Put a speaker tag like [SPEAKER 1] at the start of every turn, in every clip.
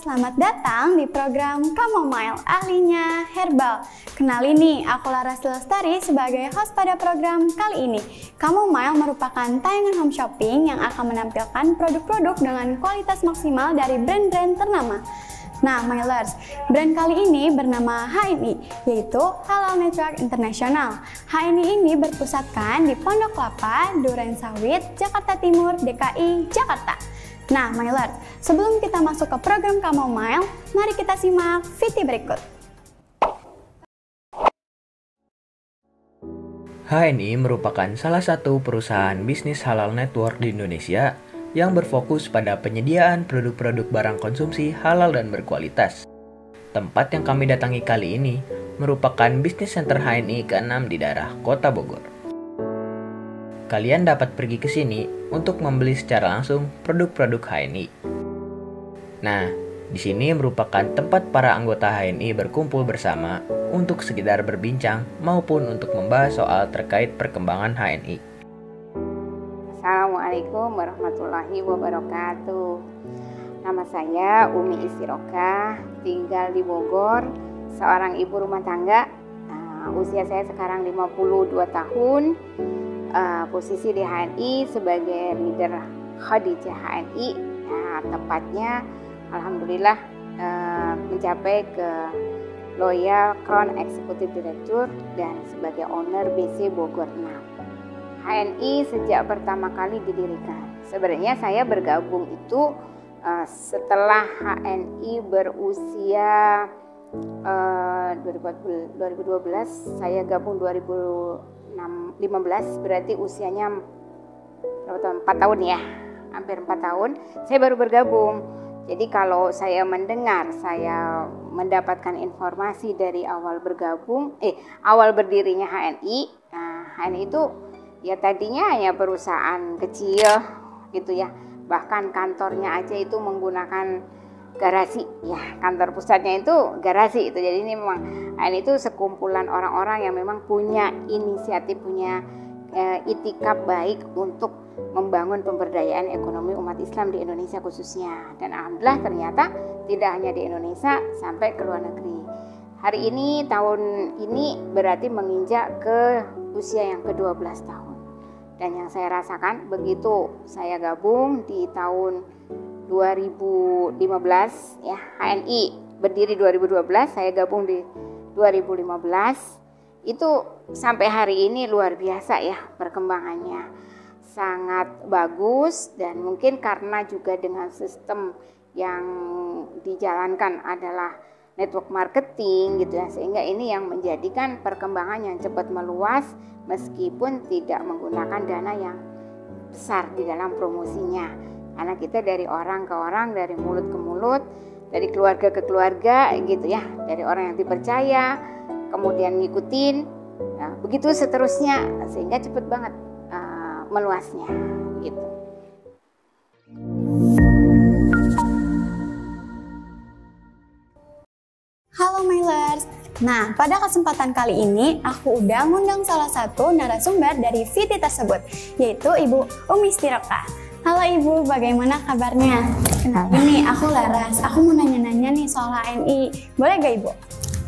[SPEAKER 1] selamat datang di program Chamomile, ahlinya herbal. Kenalin nih, aku Laras Lestari sebagai host pada program kali ini. Chamomile merupakan tayangan home shopping yang akan menampilkan produk-produk dengan kualitas maksimal dari brand-brand ternama. Nah, Milers, brand kali ini bernama HNI, yaitu Halal Network International. HNI ini berpusatkan di Pondok Kelapa, Duren Sawit, Jakarta Timur, DKI, Jakarta. Nah, Milers, sebelum kita masuk ke program Chamomile, mari kita simak VT berikut.
[SPEAKER 2] HNI merupakan salah satu perusahaan bisnis halal network di Indonesia yang berfokus pada penyediaan produk-produk barang konsumsi halal dan berkualitas. Tempat yang kami datangi kali ini merupakan bisnis center HNI ke-6 di daerah Kota Bogor. Kalian dapat pergi ke sini untuk membeli secara langsung produk-produk HNI. Nah, di sini merupakan tempat para anggota HNI berkumpul bersama untuk sekedar berbincang maupun untuk membahas soal terkait perkembangan HNI.
[SPEAKER 3] Assalamualaikum warahmatullahi wabarakatuh. Nama saya Umi Istirokah, tinggal di Bogor, seorang ibu rumah tangga. Usia saya sekarang 52 tahun. Posisi di HNI sebagai leader Khadijah HNI. Tepatnya alhamdulillah mencapai ke Loyal Crown Executive Director dan sebagai owner BC Bogor 6. HNI sejak pertama kali didirikan. Sebenarnya saya bergabung itu setelah HNI berusia 2012, saya gabung 2015, berarti usianya 4 tahun ya, hampir 4 tahun saya baru bergabung. Jadi kalau saya mendengar, saya mendapatkan informasi dari awal bergabung, awal berdirinya HNI. HNI itu ya tadinya hanya perusahaan kecil gitu ya, bahkan kantornya aja itu menggunakan garasi ya, kantor pusatnya itu garasi itu. Jadi ini memang HNI itu sekumpulan orang-orang yang memang punya inisiatif, punya itikad baik untuk membangun pemberdayaan ekonomi umat Islam di Indonesia khususnya. Dan alhamdulillah ternyata tidak hanya di Indonesia, sampai ke luar negeri. Hari ini, tahun ini berarti menginjak ke usia yang ke-12 tahun. Dan yang saya rasakan begitu saya gabung di tahun 2015 ya, HNI berdiri 2012, saya gabung di 2015. Itu sampai hari ini luar biasa ya perkembangannya, sangat bagus. Dan mungkin karena juga dengan sistem yang dijalankan adalah network marketing gitu ya, sehingga ini yang menjadikan perkembangan yang cepat meluas meskipun tidak menggunakan dana yang besar di dalam promosinya. Karena kita dari orang ke orang, dari mulut ke mulut, dari keluarga ke keluarga gitu ya, dari orang yang dipercaya kemudian ngikutin, nah, begitu seterusnya, sehingga cepet banget meluasnya gitu.
[SPEAKER 1] Halo Milers. Nah, pada kesempatan kali ini aku udah ngundang salah satu narasumber dari VT tersebut, yaitu Ibu Umi Istirokah. Halo Ibu, bagaimana kabarnya? Ini aku Laras, aku mau nanya-nanya nih soal HNI, boleh gak Ibu?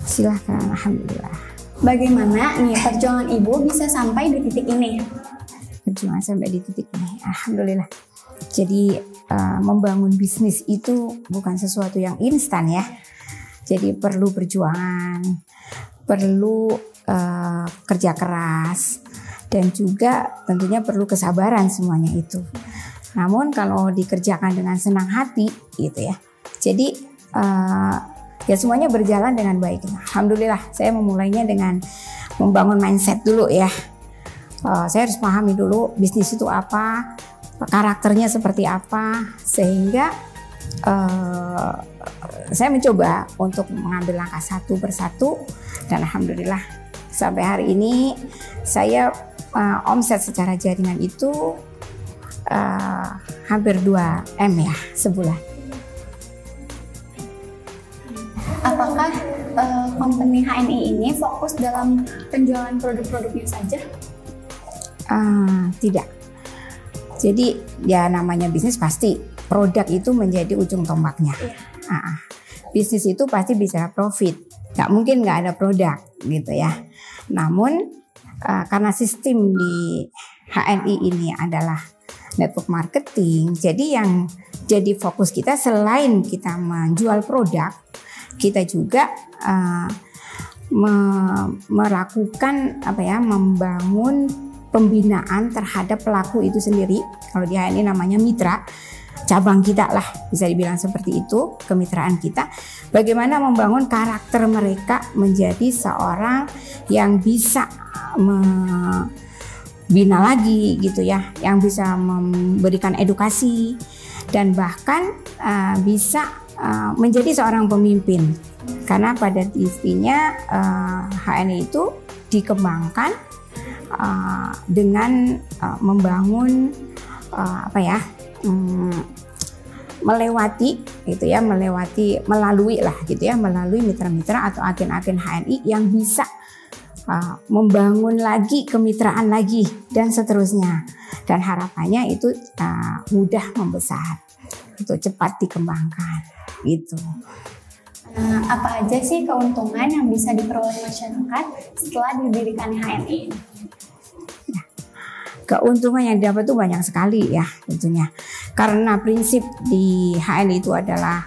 [SPEAKER 3] Silahkan, alhamdulillah.
[SPEAKER 1] Bagaimana nih perjuangan Ibu bisa sampai di titik ini?
[SPEAKER 3] Perjuangan sampai di titik ini, alhamdulillah. Jadi membangun bisnis itu bukan sesuatu yang instan ya. Jadi perlu perjuangan, perlu kerja keras, dan juga tentunya perlu kesabaran semuanya itu. Namun kalau dikerjakan dengan senang hati gitu ya, jadi ya semuanya berjalan dengan baik. Alhamdulillah, saya memulainya dengan membangun mindset dulu ya. Saya harus pahami dulu bisnis itu apa, karakternya seperti apa, sehingga saya mencoba untuk mengambil langkah satu persatu. Dan alhamdulillah sampai hari ini saya omset secara jaringan itu hampir 2M ya sebulan.
[SPEAKER 1] Apakah company HNI ini fokus dalam penjualan produk-produknya saja?
[SPEAKER 3] Tidak. Jadi ya namanya bisnis pasti produk itu menjadi ujung tombaknya. Bisnis itu pasti bicara profit, nggak mungkin nggak ada produk gitu ya. Namun karena sistem di HNI ini adalah network marketing, jadi yang jadi fokus kita selain kita menjual produk, kita juga melakukan membangun pembinaan terhadap pelaku itu sendiri. Kalau di HNI namanya mitra, cabang kita lah bisa dibilang seperti itu, kemitraan kita. Bagaimana membangun karakter mereka menjadi seorang yang bisa membina lagi gitu ya, yang bisa memberikan edukasi dan bahkan bisa menjadi seorang pemimpin. Karena pada intinya HNI itu dikembangkan dengan membangun melalui mitra-mitra atau agen-agen HNI yang bisa membangun lagi kemitraan lagi dan seterusnya, dan harapannya itu mudah membesar, itu cepat dikembangkan gitu.
[SPEAKER 1] Apa aja sih keuntungan yang bisa diperoleh masyarakat setelah didirikan HNI?
[SPEAKER 3] Keuntungan yang didapat itu banyak sekali ya tentunya. Karena prinsip di HNI itu adalah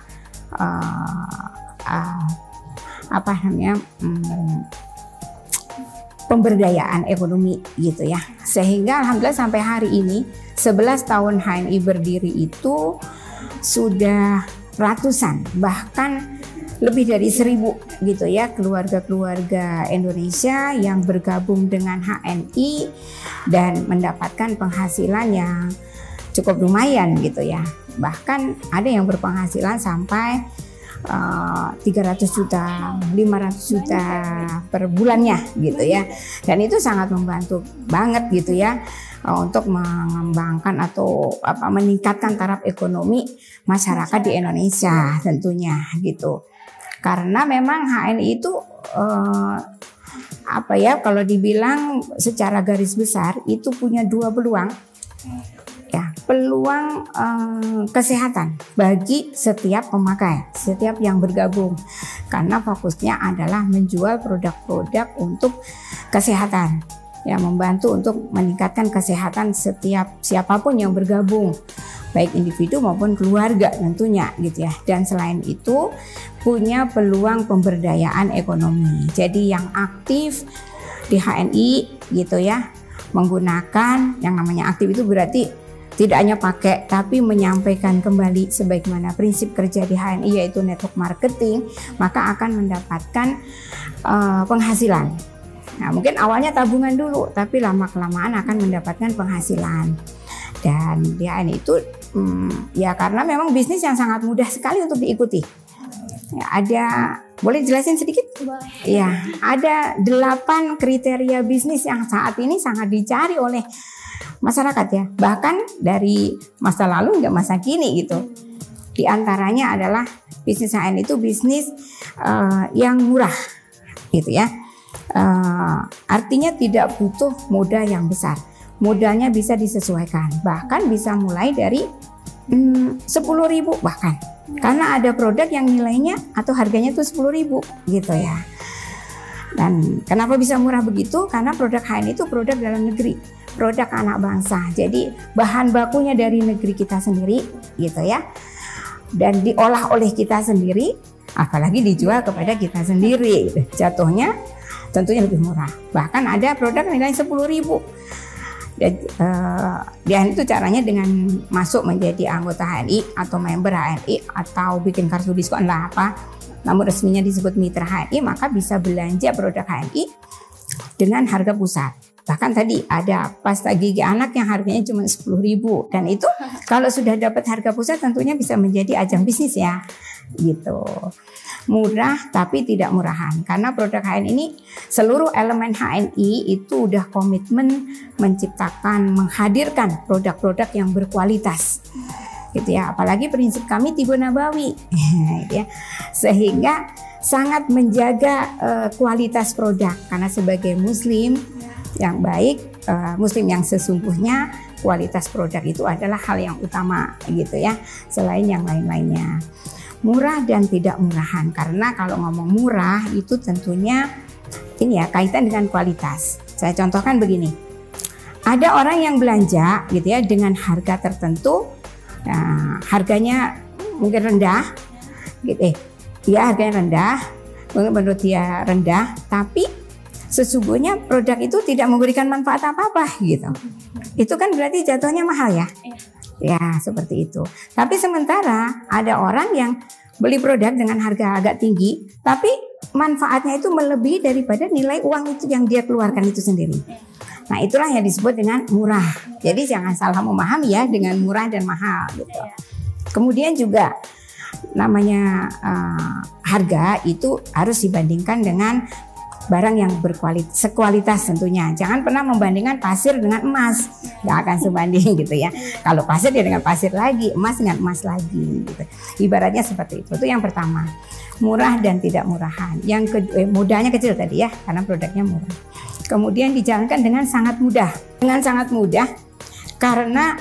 [SPEAKER 3] pemberdayaan ekonomi gitu ya. Sehingga alhamdulillah sampai hari ini 11 tahun HNI berdiri itu sudah ratusan, bahkan lebih dari 1000 gitu ya, keluarga-keluarga Indonesia yang bergabung dengan HNI dan mendapatkan penghasilan yang cukup lumayan gitu ya. Bahkan ada yang berpenghasilan sampai 300 juta, 500 juta per bulannya gitu ya. Dan itu sangat membantu banget gitu ya untuk mengembangkan atau meningkatkan taraf ekonomi masyarakat di Indonesia tentunya gitu. Karena memang HNI itu kalau dibilang secara garis besar itu punya dua peluang ya, peluang kesehatan bagi setiap pemakai, setiap yang bergabung, karena fokusnya adalah menjual produk-produk untuk kesehatan ya, membantu untuk meningkatkan kesehatan setiap siapapun yang bergabung, baik individu maupun keluarga tentunya gitu ya. Dan selain itu punya peluang pemberdayaan ekonomi. Jadi yang aktif di HNI gitu ya, menggunakan yang namanya aktif itu berarti tidak hanya pakai tapi menyampaikan kembali sebagaimana prinsip kerja di HNI yaitu network marketing, maka akan mendapatkan penghasilan. Nah, mungkin awalnya tabungan dulu tapi lama-kelamaan akan mendapatkan penghasilan. Dan di HNI itu ya karena memang bisnis yang sangat mudah sekali untuk diikuti. Ya, boleh jelasin sedikit?
[SPEAKER 1] Boleh.
[SPEAKER 3] Ya, ada 8 kriteria bisnis yang saat ini sangat dicari oleh masyarakat ya. Bahkan dari masa lalu hingga masa kini gitu. Di antaranya adalah bisnis HNI itu bisnis yang murah gitu ya. Artinya tidak butuh modal yang besar. Modalnya bisa disesuaikan. Bahkan bisa mulai dari 10.000 bahkan. Karena ada produk yang nilainya atau harganya tuh 10.000 gitu ya. Dan kenapa bisa murah begitu? Karena produk HNI itu produk dalam negeri, produk anak bangsa. Jadi bahan bakunya dari negeri kita sendiri gitu ya. Dan diolah oleh kita sendiri, apalagi dijual kepada kita sendiri. Jatuhnya tentunya lebih murah. Bahkan ada produk nilai 10.000. Dan itu caranya dengan masuk menjadi anggota HNI atau member HNI atau bikin kartu diskon lah apa, namun resminya disebut mitra HNI, maka bisa belanja produk HNI dengan harga pusat. Bahkan tadi ada pasta gigi anak yang harganya cuma 10.000, dan itu kalau sudah dapat harga pusat tentunya bisa menjadi ajang bisnis ya gitu. Murah tapi tidak murahan, karena produk HNI ini seluruh elemen HNI itu udah komitmen menciptakan, menghadirkan produk-produk yang berkualitas gitu ya. Apalagi prinsip kami Tibo Nabawi gitu ya. Sehingga sangat menjaga kualitas produk, karena sebagai muslim yang baik, muslim yang sesungguhnya, kualitas produk itu adalah hal yang utama gitu ya, selain yang lain-lainnya. murah dan tidak murahan. Karena kalau ngomong murah itu tentunya ini ya kaitan dengan kualitas. Saya contohkan begini. Ada orang yang belanja gitu ya dengan harga tertentu, harganya mungkin rendah, gitu. Ya harganya rendah, menurut dia rendah, tapi sesungguhnya produk itu tidak memberikan manfaat apa-apa gitu. Itu kan berarti jatuhnya mahal ya. Ya seperti itu. Tapi sementara ada orang yang beli produk dengan harga agak tinggi, tapi manfaatnya itu melebihi daripada nilai uang itu yang dia keluarkan itu sendiri. Nah itulah yang disebut dengan murah. Jadi jangan salah memahami ya dengan murah dan mahal gitu. Kemudian juga namanya harga itu harus dibandingkan dengan barang yang sekualitas tentunya. Jangan pernah membandingkan pasir dengan emas, nggak akan sebanding gitu ya. Kalau pasir dia dengan pasir lagi, emas dengan emas lagi gitu. Ibaratnya seperti itu. Itu yang pertama, murah dan tidak murahan. Yang kedua, mudahnya kecil tadi ya, karena produknya murah. Kemudian dijalankan dengan sangat mudah. Dengan sangat mudah karena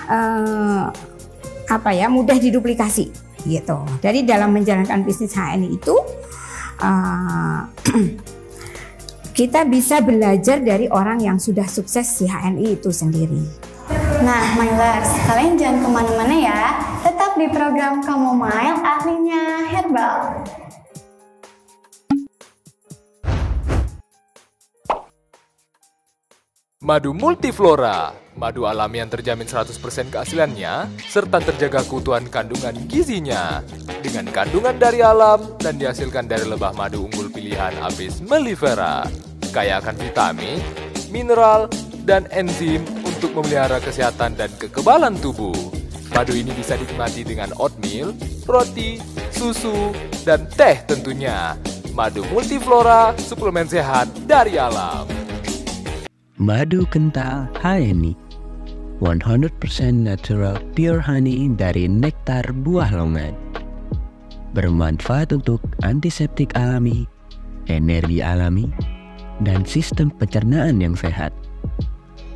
[SPEAKER 3] mudah diduplikasi gitu. Jadi dalam menjalankan bisnis HNI itu kita bisa belajar dari orang yang sudah sukses di HNI itu sendiri.
[SPEAKER 1] Nah, Milers, kalian jangan kemana-mana ya. Tetap di program Chamomile, ahlinya herbal.
[SPEAKER 4] Madu Multiflora, madu alami yang terjamin 100% keasliannya, serta terjaga keutuhan kandungan gizinya. Dengan kandungan dari alam dan dihasilkan dari lebah madu unggul pilihan Apis mellifera. Kaya akan vitamin, mineral, dan enzim untuk memelihara kesehatan dan kekebalan tubuh. Madu ini bisa dinikmati dengan oatmeal, roti, susu, dan teh tentunya. Madu Multiflora, suplemen sehat dari alam.
[SPEAKER 5] Madu kental HNI 100% natural pure honey dari nektar buah longan. Bermanfaat untuk antiseptik alami, energi alami, dan sistem pencernaan yang sehat.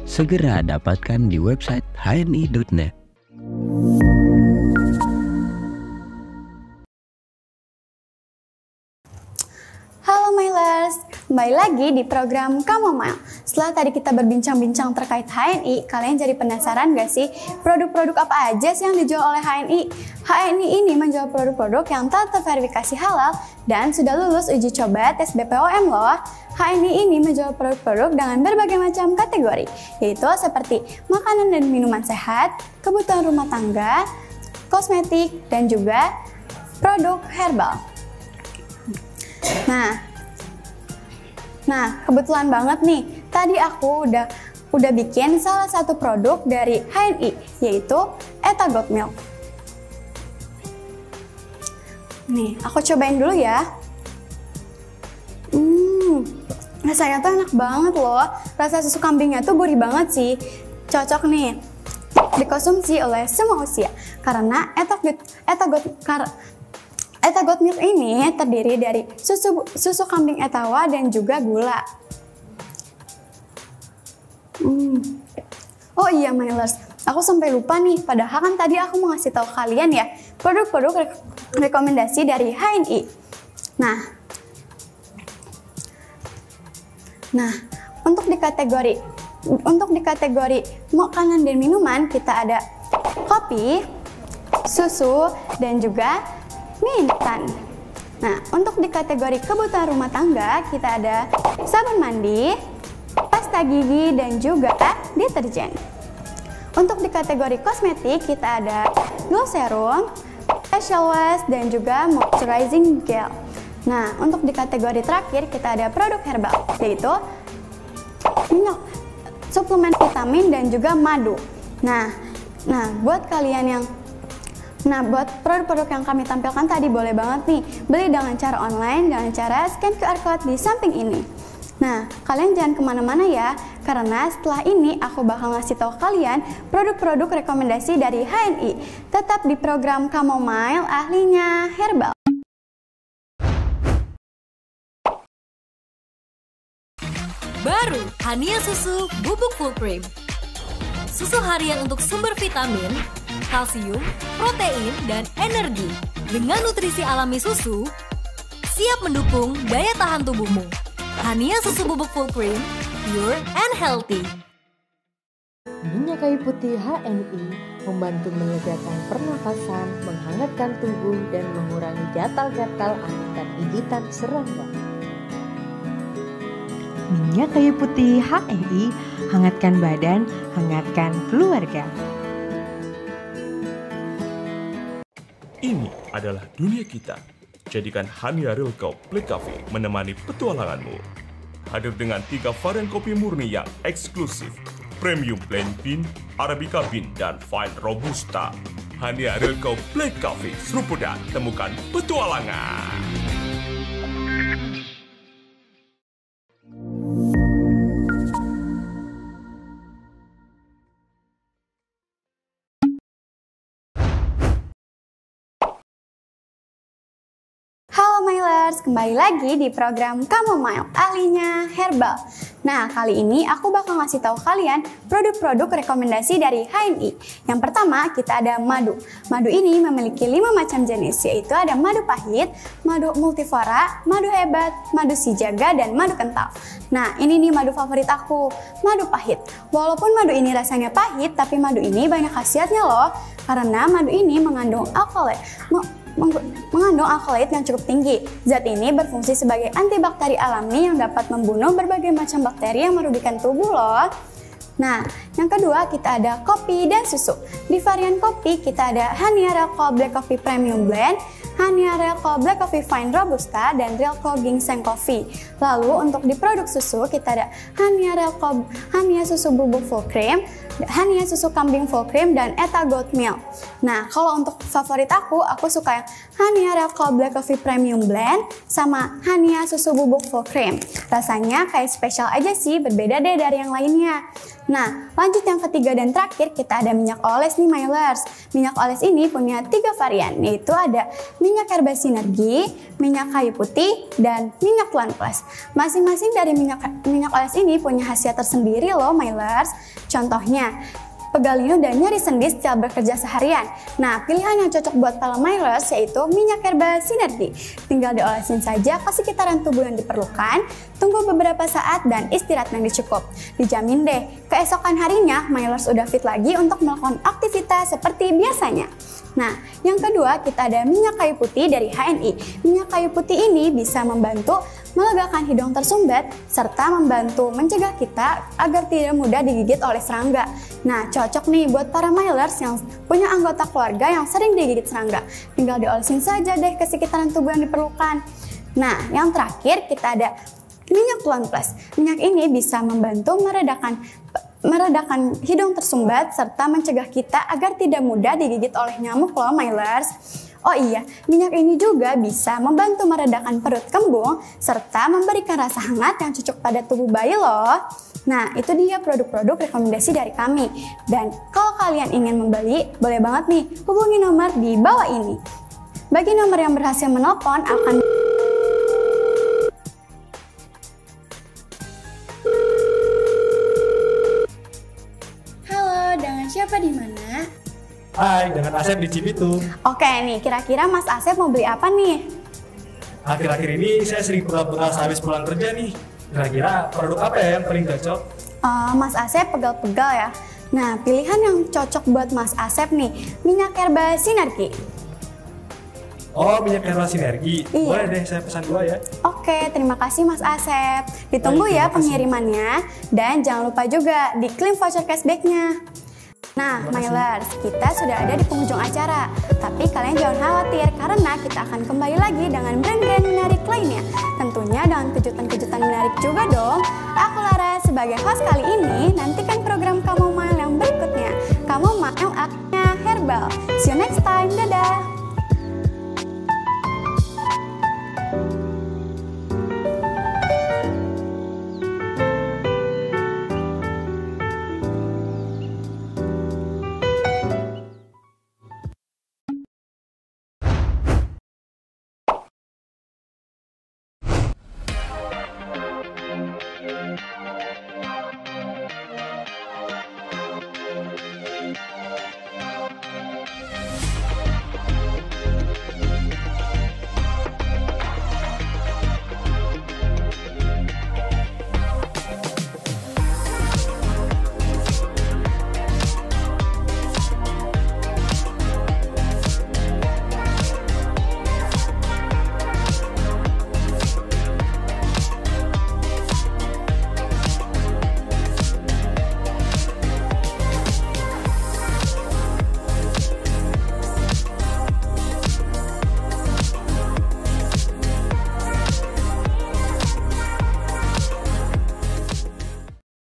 [SPEAKER 5] Segera dapatkan di website hni.net.
[SPEAKER 1] Halo Milers, kembali lagi di program Chamomile. Setelah tadi kita berbincang-bincang terkait HNI, kalian jadi penasaran gak sih produk-produk apa aja sih yang dijual oleh HNI? HNI ini menjual produk-produk yang telah terverifikasi halal dan sudah lulus uji coba tes BPOM loh. HNI ini menjual produk-produk dengan berbagai macam kategori, yaitu seperti makanan dan minuman sehat, kebutuhan rumah tangga, kosmetik, dan juga produk herbal. Nah, kebetulan banget nih, tadi aku udah bikin salah satu produk dari HNI, yaitu Eta Goat Milk. Nih, aku cobain dulu ya. Rasanya tuh enak banget loh. Rasa susu kambingnya tuh gurih banget sih. Cocok nih dikonsumsi oleh semua usia. Karena Eta Goat Milk ini terdiri dari susu kambing Etawa dan juga gula. Oh iya Milers, aku sampai lupa nih, padahal kan tadi aku mau ngasih tahu kalian ya produk-produk rekomendasi dari HNI. Nah, untuk di kategori makanan dan minuman kita ada kopi, susu, dan juga mie instan. Nah, untuk di kategori kebutuhan rumah tangga kita ada sabun mandi, pasta gigi, dan juga deterjen. Untuk di kategori kosmetik kita ada glow serum, facial wash, dan juga moisturizing gel. Nah, untuk di kategori terakhir kita ada produk herbal, yaitu minyak, suplemen vitamin, dan juga madu. Nah, buat produk-produk yang kami tampilkan tadi boleh banget nih beli dengan cara online, dengan cara scan QR Code di samping ini. Nah, kalian jangan kemana-mana ya, karena setelah ini aku bakal ngasih tahu kalian produk-produk rekomendasi dari HNI. Tetap di program Chamomile, ahlinya herbal.
[SPEAKER 6] Baru, Hania Susu Bubuk Full Cream. Susu harian untuk sumber vitamin, kalsium, protein, dan energi. Dengan nutrisi alami susu, siap mendukung daya tahan tubuhmu. Hania susu bubuk full cream, pure and healthy.
[SPEAKER 7] Minyak kayu putih HNI membantu menyegarkan pernafasan, menghangatkan tubuh, dan mengurangi gatal-gatal akibat gigitan serangga.
[SPEAKER 8] Minyak kayu putih HNI, hangatkan badan, hangatkan keluarga.
[SPEAKER 9] Ini adalah dunia kita. Jadikan Hania Real Coffee Black Coffee menemani petualanganmu. Hadir dengan 3 varian kopi murni yang eksklusif. Premium Blend Bean, Arabica Bean, dan Fine Robusta. Hania Real Coffee Black Coffee, seruput dan temukan petualangan.
[SPEAKER 1] Halo Milers, kembali lagi di program Chamomile, ahlinya herbal. Nah, kali ini aku bakal ngasih tahu kalian produk-produk rekomendasi dari HNI. Yang pertama, kita ada madu. Madu ini memiliki 5 macam jenis, yaitu ada madu pahit, madu multiflora, madu hebat, madu si jaga, dan madu kental. Nah, ini nih madu favorit aku, madu pahit. Walaupun madu ini rasanya pahit, tapi madu ini banyak khasiatnya loh, karena madu ini mengandung alkaloid yang cukup tinggi. Zat ini berfungsi sebagai antibakteri alami yang dapat membunuh berbagai macam bakteri yang merugikan tubuh loh. Nah, yang kedua kita ada kopi dan susu. Di varian kopi kita ada Hania Real Coffee Black Coffee Premium Blend, Hania Real Coffee Black Coffee Fine Robusta, dan Real Coffee Ginseng Coffee. Lalu untuk di produk susu kita ada Hania Real Coffee, Hania susu bubuk full cream, Hania susu kambing full cream, dan Eta Goat Milk. Nah, kalau untuk favorit aku suka yang Hania Real Coffee Black Coffee Premium Blend sama Hania susu bubuk full cream. Rasanya kayak spesial aja sih, berbeda deh dari yang lainnya. Nah, lanjut yang ketiga dan terakhir kita ada minyak oles nih Milers. Minyak oles ini punya 3 varian, yaitu ada minyak herba sinergi, minyak kayu putih, dan minyak Tuan Plus. Masing-masing dari minyak oles ini punya khasiat tersendiri loh Milers. Contohnya, pegal linu dan nyeri sendi setelah bekerja seharian. Nah, pilihan yang cocok buat para Milers yaitu minyak herba sinergi. Tinggal diolesin saja ke sekitaran tubuh yang diperlukan, tunggu beberapa saat dan istirahat yang cukup. Dijamin deh, keesokan harinya Milers udah fit lagi untuk melakukan aktivitas seperti biasanya. Nah, yang kedua kita ada minyak kayu putih dari HNI. Minyak kayu putih ini bisa membantu melegakan hidung tersumbat serta membantu mencegah kita agar tidak mudah digigit oleh serangga. Nah, cocok nih buat para Milers yang punya anggota keluarga yang sering digigit serangga. Tinggal diolesin saja deh ke sekitaran tubuh yang diperlukan. Nah, yang terakhir kita ada minyak Tuan Plus. Minyak ini bisa membantu meredakan hidung tersumbat serta mencegah kita agar tidak mudah digigit oleh nyamuk loh Milers. Oh iya, minyak ini juga bisa membantu meredakan perut kembung serta memberikan rasa hangat yang cocok pada tubuh bayi loh. Nah, itu dia produk-produk rekomendasi dari kami. Dan kalau kalian ingin membeli, boleh banget nih hubungi nomor di bawah ini. Bagi nomor yang berhasil menelpon akan siapa di mana?
[SPEAKER 10] Hai, dengan Asep di Cibitung.
[SPEAKER 1] Oke nih, kira-kira Mas Asep mau beli apa nih?
[SPEAKER 10] Akhir-akhir ini saya sering pegal-pegal sehabis pulang kerja nih. Kira-kira produk apa ya yang paling cocok?
[SPEAKER 1] Mas Asep pegal-pegal ya. Nah, pilihan yang cocok buat Mas Asep nih, minyak herba sinergi.
[SPEAKER 10] Oh, minyak herba sinergi.
[SPEAKER 1] Iya.
[SPEAKER 10] Boleh deh, saya pesan 2 ya.
[SPEAKER 1] Oke, terima kasih Mas Asep. Ditunggu ya pengirimannya. Dan jangan lupa juga diklaim voucher cashback-nya. Nah, Milers, kita sudah ada di penghujung acara. Tapi kalian jangan khawatir, karena kita akan kembali lagi dengan brand-brand menarik lainnya. Tentunya dengan kejutan-kejutan menarik juga dong. Aku Lara sebagai host kali ini, nantikan program Chamomile yang berikutnya. Chamomile, aknya herbal. See you next time, dadah!